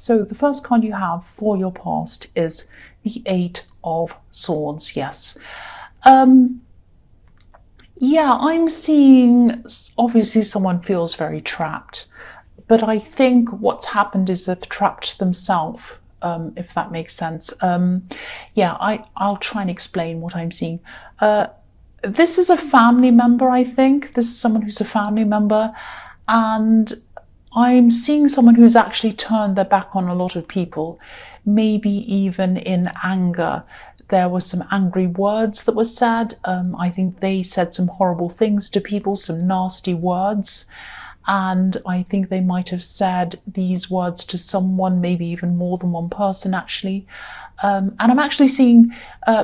So the first card you have for your past is the Eight of Swords. Yes. Yeah, I'm seeing obviously someone feels very trapped, but I think what's happened is they've trapped themselves, if that makes sense. Yeah, I'll try and explain what I'm seeing. This is a family member, I think. This is someone who's a family member, and I'm seeing someone who's actually turned their back on a lot of people, maybe even in anger. There were some angry words that were said. I think they said some horrible things to people, some nasty words. And I think they might have said these words to someone, maybe even more than one person, actually. And I'm actually seeing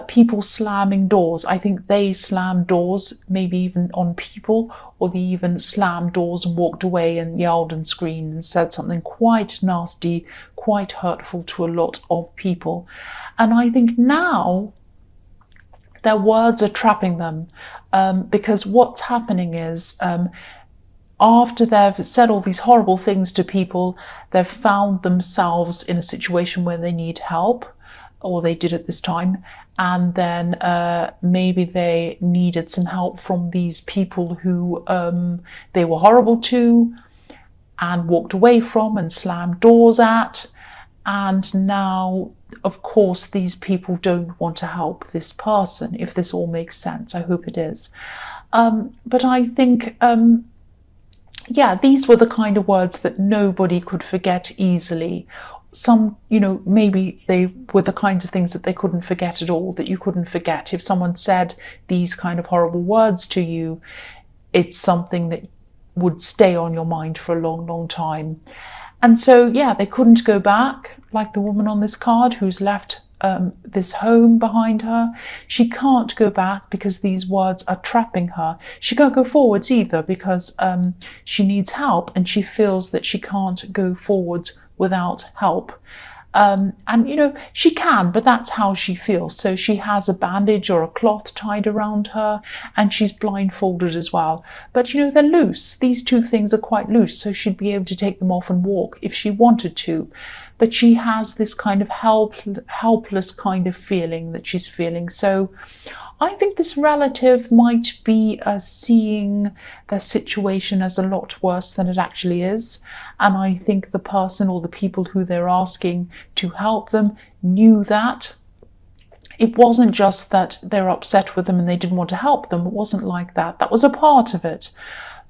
people slamming doors. I think they slammed doors, maybe even on people, or they even slammed doors and walked away and yelled and screamed and said something quite nasty, quite hurtful to a lot of people. And I think now their words are trapping them, because what's happening is after they've said all these horrible things to people, they've found themselves in a situation where they need help, or they did at this time, and then maybe they needed some help from these people who they were horrible to and walked away from and slammed doors at. And now, of course, these people don't want to help this person, if this all makes sense. I hope it is. But I think, yeah, these were the kind of words that nobody could forget easily. Some, maybe they were the kinds of things that they couldn't forget at all, that you couldn't forget. If someone said these kind of horrible words to you, it's something that would stay on your mind for a long, long time. And so, yeah, they couldn't go back, like the woman on this card who's left this home behind her. She can't go back because these words are trapping her. She can't go forwards either because she needs help, and she feels that she can't go forwards without help. And she can, but that's how she feels. So she has a bandage or a cloth tied around her, and she's blindfolded as well. But they're loose. These two things are quite loose, so she'd be able to take them off and walk if she wanted to. But she has this kind of helpless kind of feeling that she's feeling. So I think this relative might be seeing their situation as a lot worse than it actually is. And I think the person or the people who they're asking to help them knew that. It wasn't just that they're upset with them and they didn't want to help them. It wasn't like that. That was a part of it.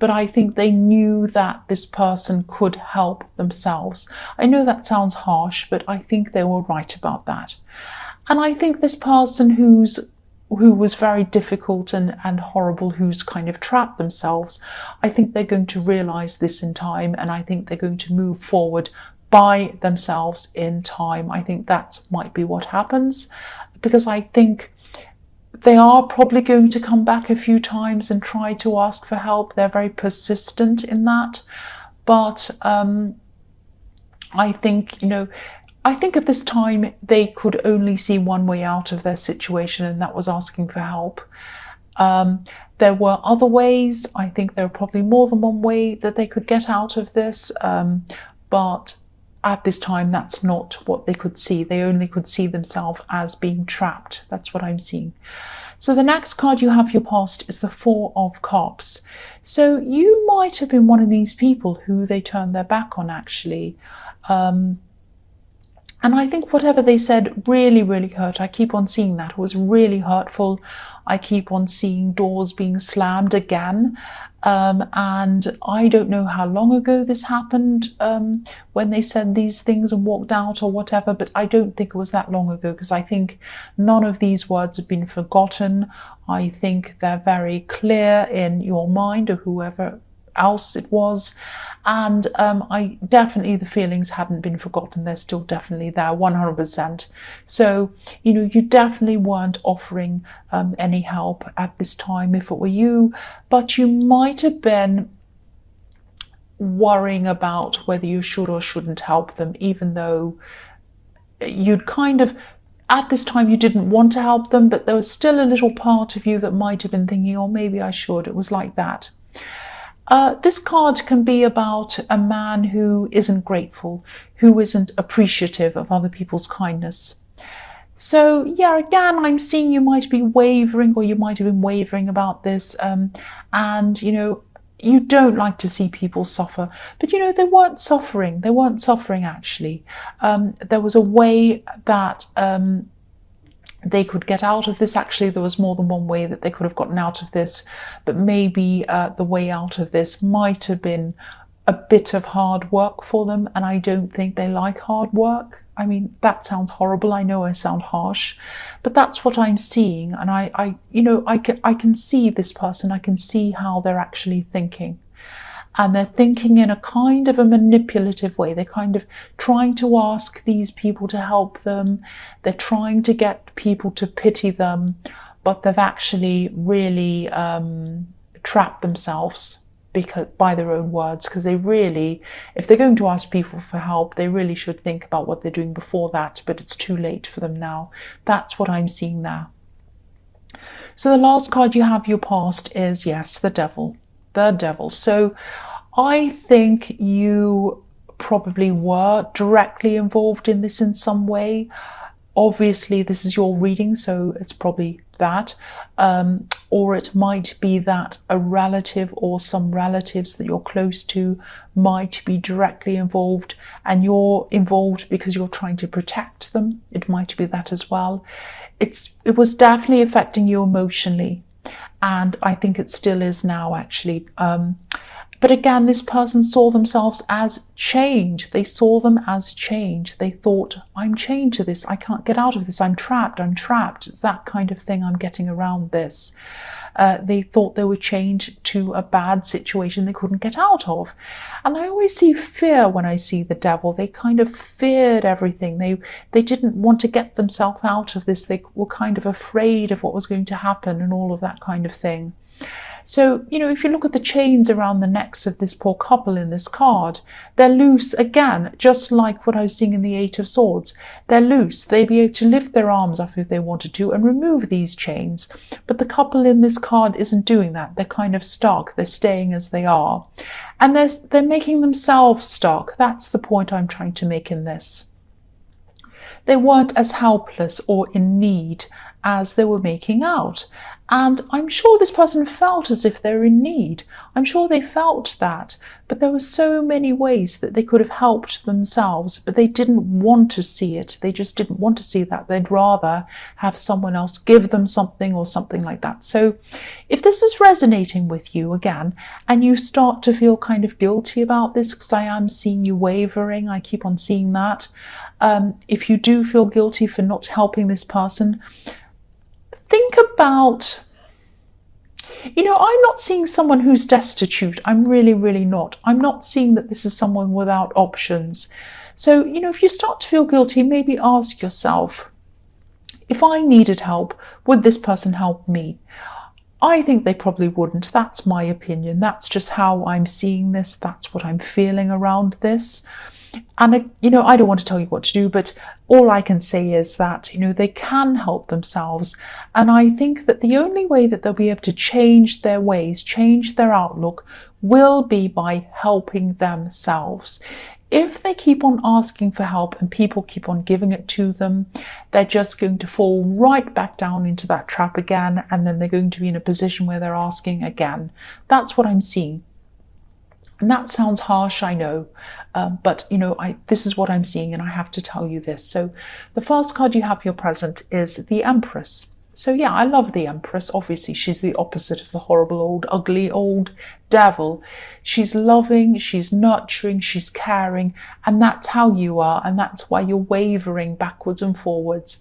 But I think they knew that this person could help themselves. I know that sounds harsh, but I think they were right about that. And I think this person who was very difficult and horrible, who's kind of trapped themselves, I think they're going to realize this in time, and I think they're going to move forward by themselves in time. I think that might be what happens, because I think they are probably going to come back a few times and try to ask for help. They're very persistent in that. But I think, I think at this time they could only see one way out of their situation, and that was asking for help. There were other ways. I think there were probably more than one way that they could get out of this. But at this time, that's not what they could see. They only could see themselves as being trapped. That's what I'm seeing. So the next card you have for your past is the Four of Cups. So you might have been one of these people who they turned their back on, actually. And I think whatever they said really, really hurt. I keep on seeing that. It was really hurtful. I keep on seeing doors being slammed again. And I don't know how long ago this happened, when they said these things and walked out or whatever, but I don't think it was that long ago, because I think none of these words have been forgotten. I think they're very clear in your mind, or whoever else it was. And I definitely, the feelings hadn't been forgotten. They're still definitely there, 100%. So, you definitely weren't offering any help at this time if it were you, but you might have been worrying about whether you should or shouldn't help them, even though you'd kind of, at this time, you didn't want to help them, but there was still a little part of you that might have been thinking, oh, maybe I should. It was like that. This card can be about a man who isn't grateful, who isn't appreciative of other people's kindness. So yeah, again, I'm seeing you might be wavering, or you might have been wavering about this, and you don't like to see people suffer, but they weren't suffering. They weren't suffering actually. There was a way that they could get out of this. Actually, there was more than one way that they could have gotten out of this, but maybe the way out of this might have been a bit of hard work for them, and I don't think they like hard work. I mean, that sounds horrible. I know I sound harsh, but that's what I'm seeing, and I can see this person. I can see how they're actually thinking. And they're thinking in a kind of a manipulative way. They're kind of trying to ask these people to help them. They're trying to get people to pity them, but they've actually really trapped themselves by their own words, because they really, if they're going to ask people for help, they really should think about what they're doing before that, but it's too late for them now. That's what I'm seeing there. So the last card you have, your past, is, yes, the devil. The devil. So I think you probably were directly involved in this in some way. Obviously, this is your reading, so it's probably that. Or it might be that a relative or some relatives that you're close to might be directly involved, and you're involved because you're trying to protect them. It might be that as well. It was definitely affecting you emotionally, and I think it still is now, actually. But again, this person saw themselves as change. They saw them as change. They thought, I'm chained to this. I can't get out of this. I'm trapped. I'm trapped. It's that kind of thing I'm getting around this. They thought they were chained to a bad situation they couldn't get out of. And I always see fear when I see the devil. They kind of feared everything. They didn't want to get themselves out of this. They were kind of afraid of what was going to happen and all of that kind of thing. So, if you look at the chains around the necks of this poor couple in this card, they're loose again, just like what I was seeing in the Eight of Swords. They're loose. They'd be able to lift their arms up if they wanted to and remove these chains. But the couple in this card isn't doing that. They're kind of stuck. They're staying as they are. And they're making themselves stuck. That's the point I'm trying to make in this. They weren't as helpless or in need as they were making out. And I'm sure this person felt as if they're in need. I'm sure they felt that, but there were so many ways that they could have helped themselves, but they didn't want to see it. They just didn't want to see that. They'd rather have someone else give them something or something like that. So if this is resonating with you again, and you start to feel kind of guilty about this, because I am seeing you wavering, I keep on seeing that. If you do feel guilty for not helping this person, think about, I'm not seeing someone who's destitute. I'm really, really not. I'm not seeing that this is someone without options. So, if you start to feel guilty, maybe ask yourself, if I needed help, would this person help me? I think they probably wouldn't. That's my opinion. That's just how I'm seeing this. That's what I'm feeling around this. And, I don't want to tell you what to do, but all I can say is that, they can help themselves. And I think that the only way that they'll be able to change their ways, change their outlook, will be by helping themselves. If they keep on asking for help and people keep on giving it to them, they're just going to fall right back down into that trap again. And then they're going to be in a position where they're asking again. That's what I'm seeing. And that sounds harsh, I know, but this is what I'm seeing, and I have to tell you this. So the first card you have, your present, is the Empress. So yeah, I love the Empress. Obviously, she's the opposite of the horrible old, ugly old devil. She's loving, she's nurturing, she's caring, and that's how you are, and that's why you're wavering backwards and forwards.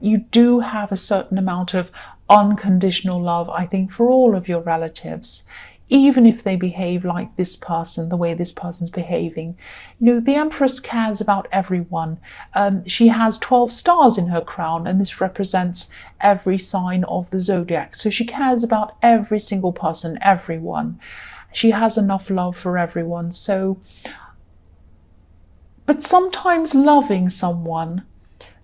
You do have a certain amount of unconditional love, I think, for all of your relatives. Even if they behave like this person, the way this person's behaving. The Empress cares about everyone. She has 12 stars in her crown, and this represents every sign of the zodiac. So she cares about every single person, everyone. She has enough love for everyone. But sometimes loving someone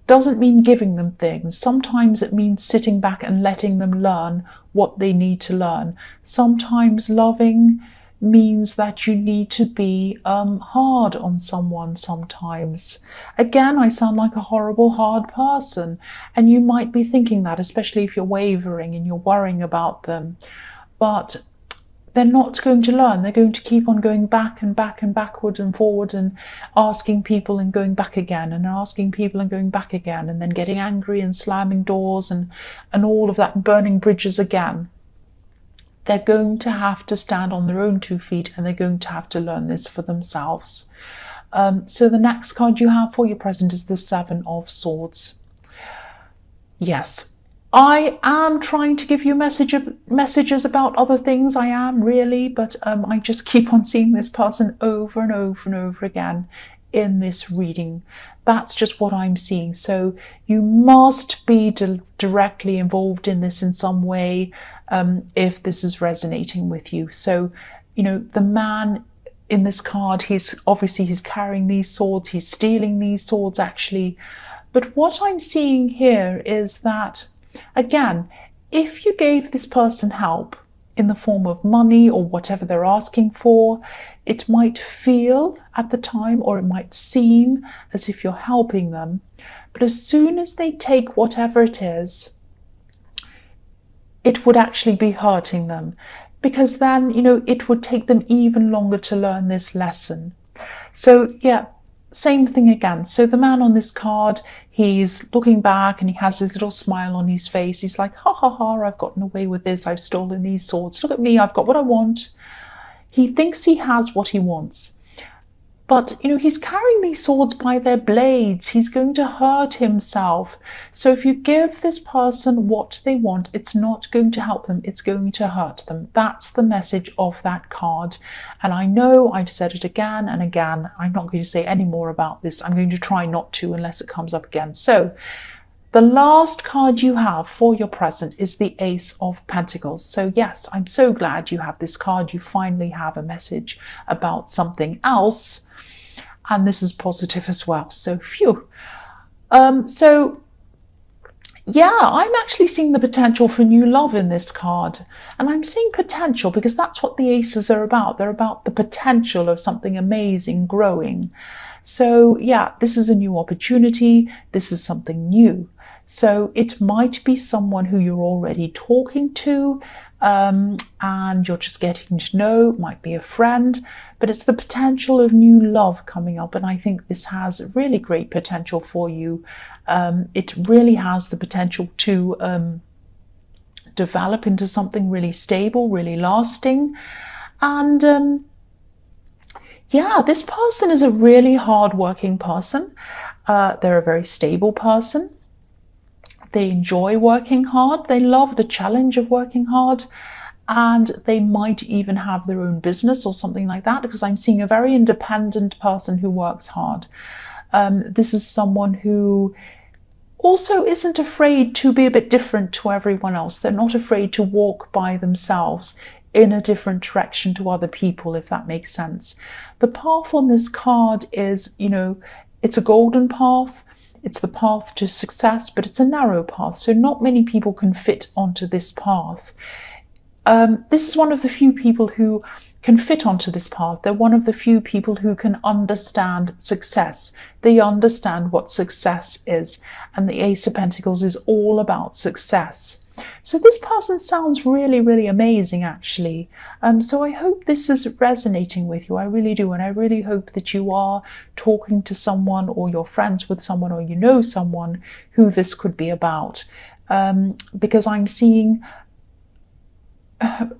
doesn't mean giving them things. Sometimes it means sitting back and letting them learn what they need to learn. Sometimes loving means that you need to be hard on someone sometimes. Again, I sound like a horrible, hard person, and you might be thinking that, especially if you're wavering and you're worrying about them. But they're not going to learn. They're going to keep on going back and back and backward and forward and asking people and going back again and asking people and going back again, and then getting angry and slamming doors and all of that, burning bridges again. They're going to have to stand on their own 2 feet, and they're going to have to learn this for themselves. So the next card you have for your present is the Seven of Swords. Yes, I am trying to give you messages about other things. I am really, but I just keep on seeing this person over and over and over again in this reading. That's just what I'm seeing. So you must be directly involved in this in some way if this is resonating with you. So, you know, the man in this card, he's carrying these swords, he's stealing these swords actually. But what I'm seeing here is that, again, if you gave this person help in the form of money or whatever they're asking for, it might feel at the time, or it might seem as if you're helping them. But as soon as they take whatever it is, it would actually be hurting them, because then, you know, it would take them even longer to learn this lesson. So yeah, same thing again. So the man on this card, he's looking back and he has his little smile on his face. He's like, ha ha ha, I've gotten away with this. I've stolen these swords. Look at me, I've got what I want. He thinks he has what he wants. But, you know, he's carrying these swords by their blades. He's going to hurt himself. So if you give this person what they want, it's not going to help them. It's going to hurt them. That's the message of that card. And I know I've said it again and again. I'm not going to say any more about this. I'm going to try not to unless it comes up again. So the last card you have for your present is the Ace of Pentacles. So yes, I'm so glad you have this card. You finally have a message about something else. And this is positive as well. So phew. So yeah, I'm actually seeing the potential for new love in this card. And I'm seeing potential because that's what the aces are about. They're about the potential of something amazing growing. So yeah, this is a new opportunity. This is something new. So it might be someone who you're already talking to, and you're just getting to know. It might be a friend, but it's the potential of new love coming up. And I think this has really great potential for you. It really has the potential to develop into something really stable, really lasting. And yeah, this person is a really hard-working person. They're a very stable person. They enjoy working hard. They love the challenge of working hard. And they might even have their own business or something like that, because I'm seeing a very independent person who works hard. This is someone who also isn't afraid to be a bit different to everyone else. They're not afraid to walk by themselves in a different direction to other people, if that makes sense. The path on this card is, you know, it's a golden path. It's the path to success, but it's a narrow path. So not many people can fit onto this path. This is one of the few people who can fit onto this path. They're one of the few people who can understand success. They understand what success is. And the Ace of Pentacles is all about success. So this person sounds really, really amazing, actually. So I hope this is resonating with you. I really do. And I really hope that you are talking to someone, or you're friends with someone, or you know someone who this could be about. Because I'm seeing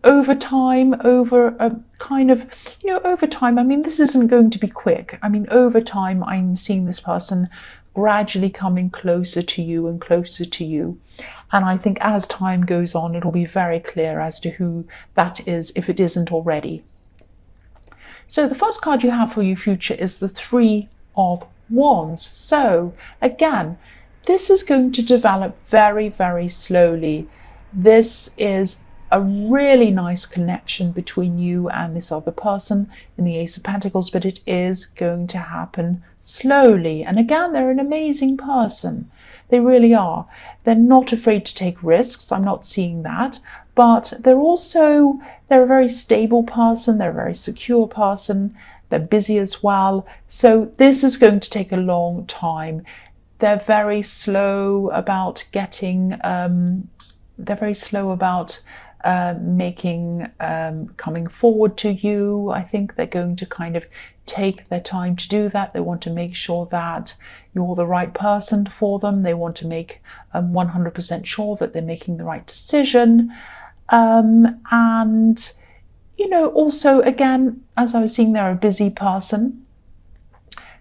over time, over a kind of, you know, over time, I mean, this isn't going to be quick. I mean, over time, I'm seeing this person gradually coming closer to you and closer to you. And I think as time goes on, it'll be very clear as to who that is, if it isn't already. So the first card you have for your future is the Three of Wands. So again, this is going to develop very, very slowly. This is a really nice connection between you and this other person in the Ace of Pentacles, but it is going to happen slowly. And again, they're an amazing person. They really are. They're not afraid to take risks. I'm not seeing that. but they're a very stable person, they're a very secure person, they're busy as well. So this is going to take a long time. They're very slow about coming forward to you. I think they're going to kind of take their time to do that. They want to make sure that you're the right person for them. They want to make 100% sure that they're making the right decision. And, you know, also, again, as I was seeing, they're a busy person.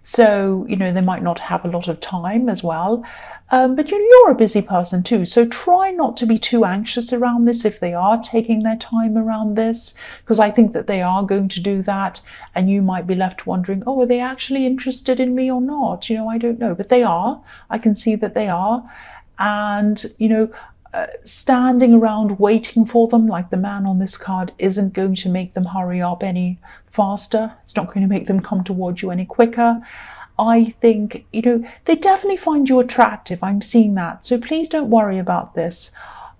So, you know, they might not have a lot of time as well. But you're a busy person too, so try not to be too anxious around this if they are taking their time around this, because I think that they are going to do that, and you might be left wondering, oh, are they actually interested in me or not? You know, I don't know, but they are. I can see that they are. And, you know, standing around waiting for them like the man on this card isn't going to make them hurry up any faster. It's not going to make them come towards you any quicker. I think, you know, they definitely find you attractive. I'm seeing that. So please don't worry about this.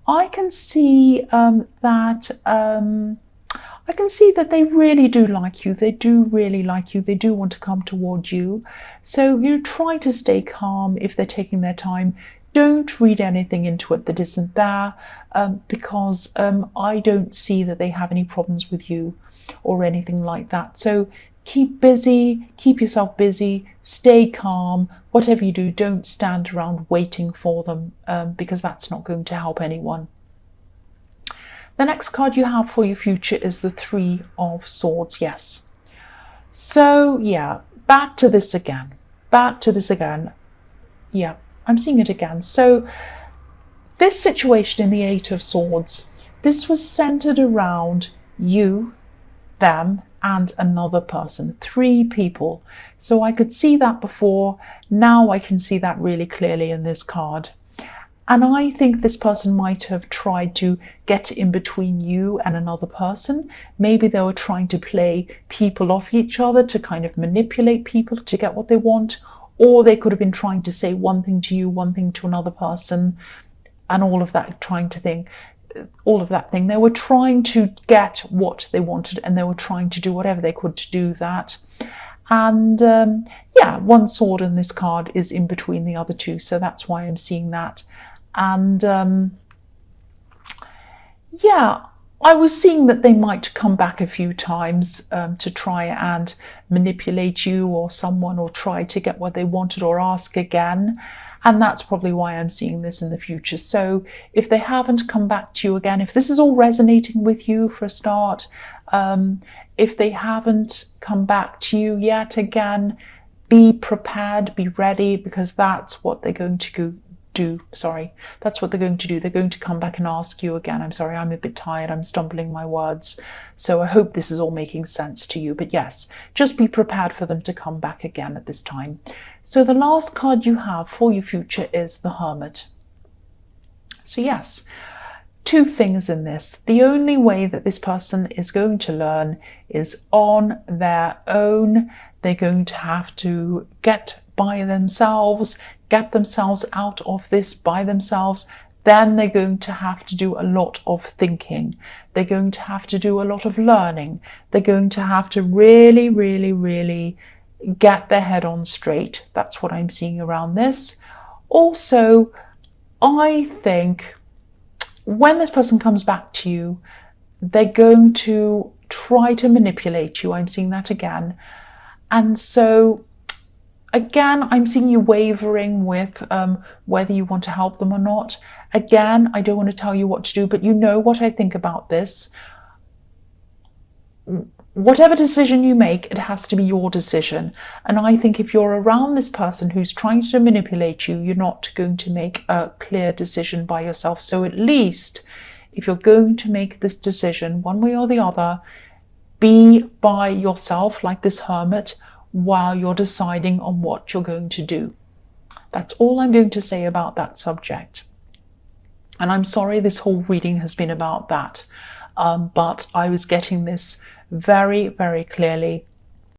I can see that they really do like you. They do really like you. They do want to come towards you. So, you know, try to stay calm if they're taking their time. Don't read anything into it that isn't there, because I don't see that they have any problems with you or anything like that. So keep busy, keep yourself busy, stay calm. Whatever you do, don't stand around waiting for them, because that's not going to help anyone. The next card you have for your future is the Three of Swords. Yes. So yeah, back to this again. Yeah, I'm seeing it again. So this situation in the Eight of Swords, this was centered around you, them, and another person, three people. So I could see that before. Now I can see that really clearly in this card. And I think this person might have tried to get in between you and another person. Maybe they were trying to play people off each other, to kind of manipulate people to get what they want. Or they could have been trying to say one thing to you, one thing to another person, and all of that thing. They were trying to get what they wanted, and they were trying to do whatever they could to do that. And yeah, one sword in this card is in between the other two, so that's why I'm seeing that. And yeah, I was seeing that they might come back a few times to try and manipulate you or someone, or try to get what they wanted, or ask again. And that's probably why I'm seeing this in the future. So if they haven't come back to you again, if this is all resonating with you for a start, if they haven't come back to you yet again, be prepared, be ready, because that's what they're going to do. That's what they're going to do. They're going to come back and ask you again. I'm sorry, I'm a bit tired. I'm stumbling my words. So I hope this is all making sense to you. But yes, just be prepared for them to come back again at this time. So the last card you have for your future is the Hermit. So yes, two things in this. The only way that this person is going to learn is on their own. They're going to have to get by themselves, get themselves out of this by themselves. Then they're going to have to do a lot of thinking. They're going to have to do a lot of learning. They're going to have to really, really, really get their head on straight. That's what I'm seeing around this. Also, I think when this person comes back to you, they're going to try to manipulate you. I'm seeing that again. And so again, I'm seeing you wavering with whether you want to help them or not. Again, I don't want to tell you what to do, but you know what I think about this. Whatever decision you make, it has to be your decision. And I think if you're around this person who's trying to manipulate you, you're not going to make a clear decision by yourself. So at least if you're going to make this decision one way or the other, be by yourself like this Hermit while you're deciding on what you're going to do. That's all I'm going to say about that subject. And I'm sorry this whole reading has been about that, but I was getting this very, very clearly.